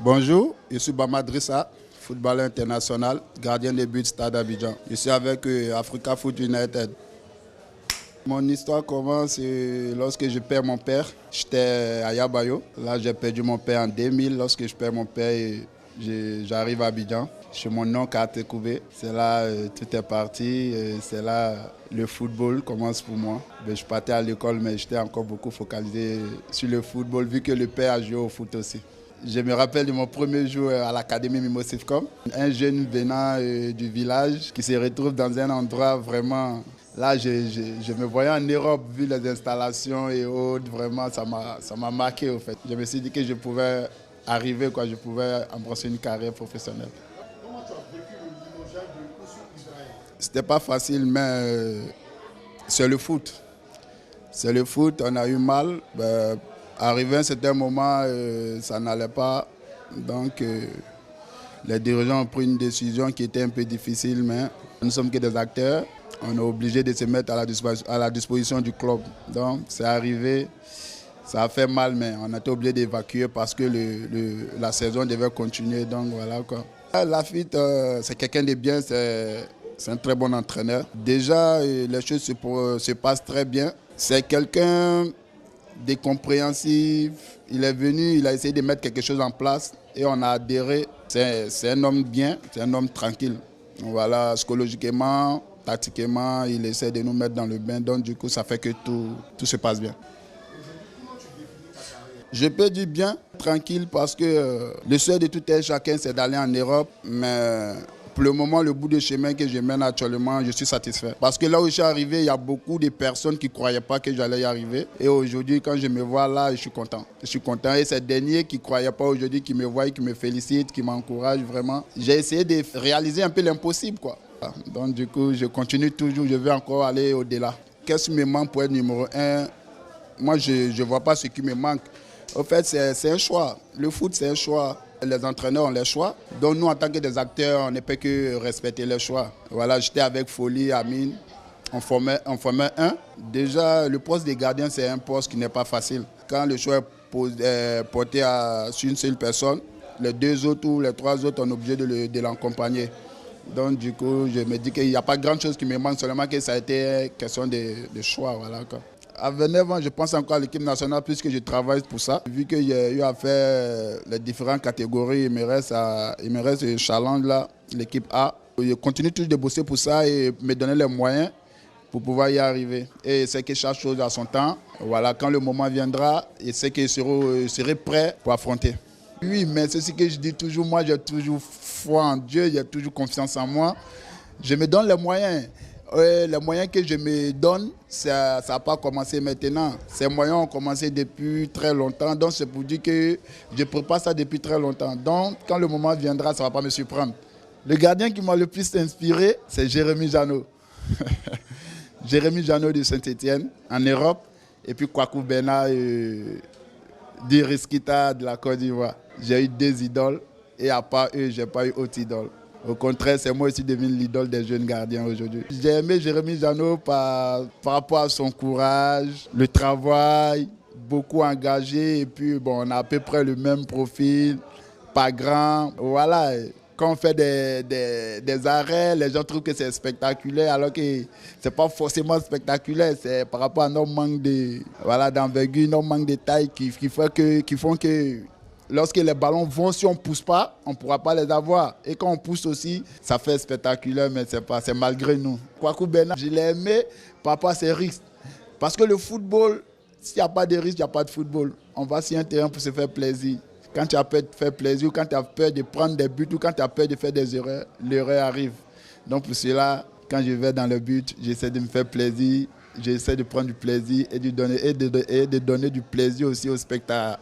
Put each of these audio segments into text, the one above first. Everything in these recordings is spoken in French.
Bonjour, je suis Bama Drissa, footballeur international, gardien de but Stade Abidjan. Je suis avec Africa Foot United. Mon histoire commence lorsque je perds mon père. J'étais à Yabayo. Là, j'ai perdu mon père en 2000. Lorsque je perds mon père, j'arrive à Abidjan. Chez mon oncle à Tekoubé. C'est là tout est parti. C'est là le football commence pour moi. Je partais à l'école, mais j'étais encore beaucoup focalisé sur le football, vu que le père a joué au foot aussi. Je me rappelle de mon premier jour à l'Académie Mimo Sifcom. Un jeune venant du village qui se retrouve dans un endroit vraiment... Là, je me voyais en Europe, vu les installations et autres. Vraiment, ça m'a marqué, au fait. Je me suis dit que je pouvais arriver, je pouvais embrasser une carrière professionnelle. Comment tu as vécu le limogeage de Oussou Israël? C'était pas facile, mais c'est le foot. C'est le foot, on a eu mal. Arrivé à un certain moment, ça n'allait pas. Donc, les dirigeants ont pris une décision qui était un peu difficile, mais nous ne sommes que des acteurs. On est obligé de se mettre à la disposition du club. Donc, c'est arrivé, ça a fait mal, mais on a été obligé d'évacuer parce que la saison devait continuer. Donc, voilà quoi. Lafitte, c'est quelqu'un de bien, c'est un très bon entraîneur. Déjà, les choses se passent très bien. C'est quelqu'un de compréhensif. Il est venu, il a essayé de mettre quelque chose en place et on a adhéré. C'est un homme bien, c'est un homme tranquille. Donc, voilà, psychologiquement, tactiquement, il essaie de nous mettre dans le bain. Donc, du coup, ça fait que tout se passe bien. Je peux dire bien, tranquille, parce que le souhait de tout un chacun, c'est d'aller en Europe. Mais pour le moment, le bout de chemin que je mène actuellement, je suis satisfait. Parce que là où je suis arrivé, il y a beaucoup de personnes qui ne croyaient pas que j'allais y arriver. Et aujourd'hui, quand je me vois là, je suis content. Je suis content. Et ces derniers qui ne croyaient pas aujourd'hui, qui me voient, qui me félicitent, qui m'encouragent vraiment. J'ai essayé de réaliser un peu l'impossible, quoi. Donc du coup, je continue toujours, je veux encore aller au-delà. Qu'est-ce qui me manque pour être numéro 1? Moi, je ne vois pas ce qui me manque. En fait, c'est un choix. Le foot, c'est un choix. Les entraîneurs ont les choix. Donc nous, en tant que des acteurs, on ne peut que respecter les choix. Voilà, j'étais avec Folie, Amine. On formait un. Déjà, le poste des gardiens, c'est un poste qui n'est pas facile. Quand le choix est porté sur une seule personne, les deux autres ou les trois autres, on est obligé de l'accompagner. Donc du coup, je me dis qu'il n'y a pas grand-chose qui me manque, seulement que ça a été question de choix. Voilà, quoi. À 29 ans, je pense encore à l'équipe nationale puisque je travaille pour ça. Vu qu'il y a eu à faire les différentes catégories, il me reste le challenge là, l'équipe A. Je continue toujours de bosser pour ça et me donner les moyens pour pouvoir y arriver. Et c'est que chaque chose a son temps. Voilà, quand le moment viendra, je sais que je serai prêt pour affronter. Oui, mais c'est ce que je dis toujours, moi j'ai toujours foi en Dieu, j'ai toujours confiance en moi. Je me donne les moyens. Les moyens que je me donne, ça n'a pas commencé maintenant. Ces moyens ont commencé depuis très longtemps. Donc c'est pour dire que je prépare ça depuis très longtemps. Donc quand le moment viendra, ça ne va pas me surprendre. Le gardien qui m'a le plus inspiré, c'est Jérémy Janot. Jérémy Janot de Saint-Étienne, en Europe. Et puis Kwaku Bena d'Iriskita de la Côte d'Ivoire. J'ai eu deux idoles et à part eux, je n'ai pas eu autre idole. Au contraire, c'est moi aussi devenu l'idole des jeunes gardiens aujourd'hui. J'ai aimé Jérémy Janot par rapport à son courage, le travail, beaucoup engagé. Et puis, bon, on a à peu près le même profil, pas grand. Voilà, quand on fait des arrêts, les gens trouvent que c'est spectaculaire, alors que ce n'est pas forcément spectaculaire. C'est par rapport à nos manques d'envergure, nos manques de taille qui font que lorsque les ballons vont, si on ne pousse pas, on ne pourra pas les avoir. Et quand on pousse aussi, ça fait spectaculaire, mais c'est malgré nous. Kwaku Bena, je l'ai aimé par rapport à ses risques. Parce que le football, s'il n'y a pas de risque, il n'y a pas de football. On va sur un terrain pour se faire plaisir. Quand tu as peur de faire plaisir, ou quand tu as peur de prendre des buts, ou quand tu as peur de faire des erreurs, l'erreur arrive. Donc pour cela, quand je vais dans le but, j'essaie de me faire plaisir. J'essaie de prendre du plaisir et de donner du plaisir aussi aux spectateurs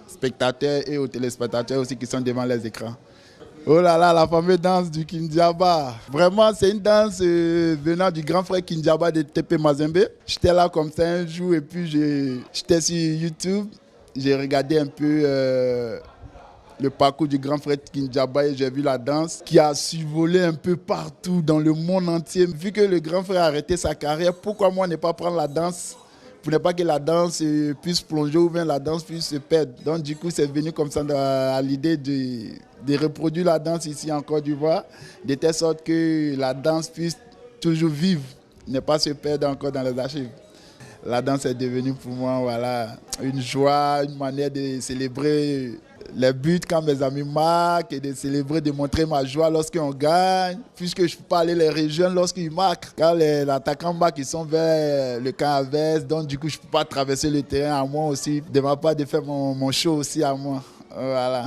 et aux téléspectateurs aussi qui sont devant les écrans. Oh là là, la fameuse danse du Kindiaba. Vraiment, c'est une danse venant du grand frère Kindiaba de TP Mazembe. J'étais là comme ça un jour et puis j'étais sur YouTube. J'ai regardé un peu le parcours du grand frère Kindiaba et j'ai vu la danse qui a survolé un peu partout dans le monde entier. Vu que le grand frère a arrêté sa carrière, pourquoi moi ne pas prendre la danse pour ne pas que la danse puisse plonger ou bien la danse puisse se perdre. Donc du coup, c'est venu comme ça à l'idée de reproduire la danse ici en Côte d'Ivoire, de telle sorte que la danse puisse toujours vivre, ne pas se perdre encore dans les archives. La danse est devenue pour moi voilà, une joie, une manière de célébrer les buts quand mes amis marquent et de célébrer, de montrer ma joie lorsqu'on gagne, puisque je ne peux pas aller les rejoindre lorsqu'ils marquent. Quand l'attaquant marque, ils sont vers le camp adverse, donc du coup je ne peux pas traverser le terrain à moi aussi, de ma part de faire mon show aussi à moi. Voilà.